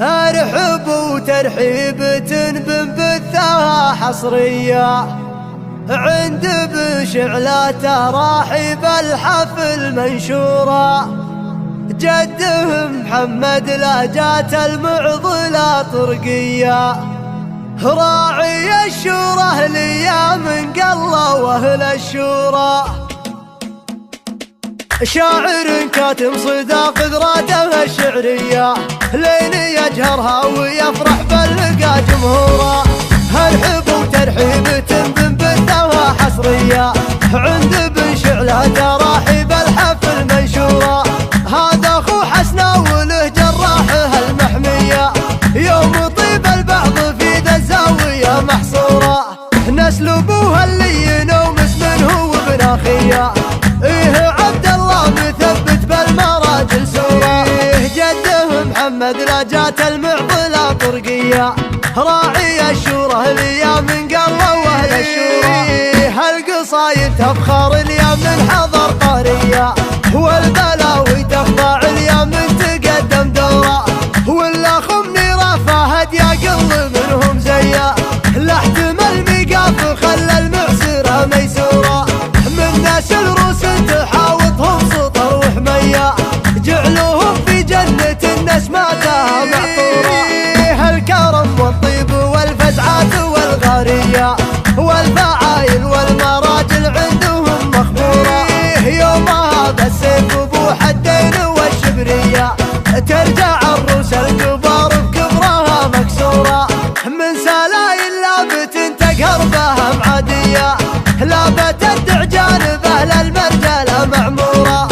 ارحب وترحيبة بنبثها حصرية عند بشعلة تراحيب الحفل منشورة. جده محمد لا جات المعضلة طرقية، راعي الشورى ليا من قلة واهل الشورى. شاعر كاتم صدى قدراته الشعرية، لين يجهرها ويفرح بلقى جمهوره. هرحب وترحيبة بنبثها حصرية عند بشعلة تراحيب الحفل منشورة. هذا اخو حسنا وله جراحه المحمية، يوم طيب البعض في ذا الزاوية محصورة. نسل ابوها اللين ومسمنه وابن اخيه، ايه عبد الله مثبت بالمراجل سورة. جده محمد لا جات المعضلة طرقية، راعي الشورى ليا من قلة واهل الشورى. هالقصايد تفخر ليا من حضر قارية، والبلاوي تخضع ليا من تقدم دورة. ولا خمني رفاهد يا قل منهم زيا، لا احتمل ميقاف خلى المعسرة ميسورة. من ناس الروس تحاوطهم سطر وحمية، جعلوهم في جنة الناس ماتها محفورة. هالكرم والطيب والفزعات والغارية، والفعايل والمراجل عندهم مخبورة. يومها بالسيف ابو حدين والشبرية، ترجع الروس الكبار بكبرها مكسورة. من سلايل لابت تقهر بها معادية، لابت الدعجان بأهل المرجلة معمورة.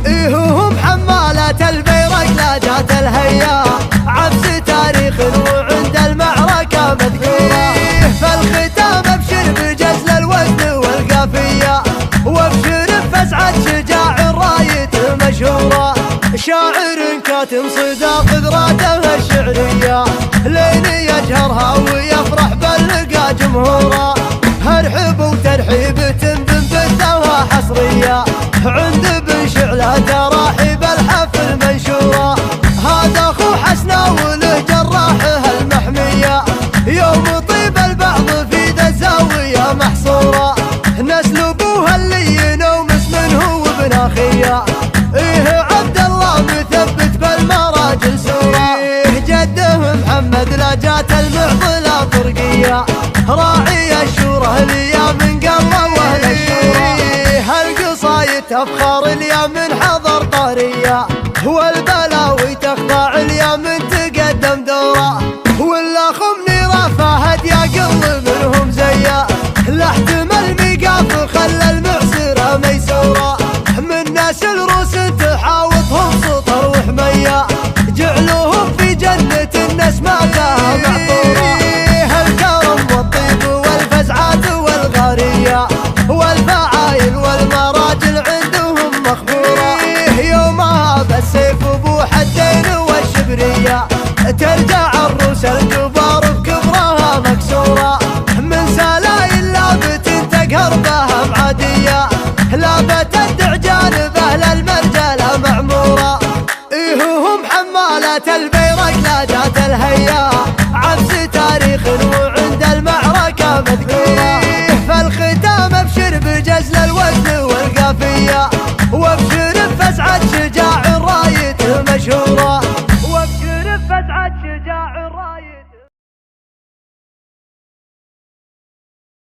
إيهم حمالة البيرق لا جات الهيا، عبس تاريخ وعند المعركة مذكورة. فالختام ابشر بجزل الوزن والقافية، وابشر بفزعة شجاع رايته مشهورة. شاعر كاتم صدى قدراته الشعرية، لين يجهرها ويفرح بلقى جمهوره. هرحب وترحيبة بنبثها حصرية عند بشعلة تراحيب الحفل منشورة. هذا اخو حسنا وله جراحه المحمية، يوم طيب البعض في ذا الزاوية محصورة. نسل ابوها اللين ومسمنه وابن اخيه، ايه عبد الله مثبت بالمراجل سورة. جده محمد لا جات المعضلة طرقية، راعي الشورى ليا من قلة واهل الشورى. هالقصايد تفخر ليا من حضر طارية، والبلاوي تخضع ليا من تقدم دورة. ولا خمني رفاهد يا قل منهم زيا، لا احتمل ميقاف خلى المعسرة ميسورة. من ناس الروس تحاوطهم سطر وحمية، جعلوهم في جنة الناس ماتها محفورة. هالكرم والطيب والفزعات والغارية، والفعايل والمراجل عندهم مخبورة. يومها بالسيف ابو حدين والشبرية، ترجع الروس الكبار بكبرها مكسورة. من سلايل لابت تقهر بها معادية، لابت الدعجان بأهل المرجلة معمورة. إيهم حمالة البيرق لا جات الهيا،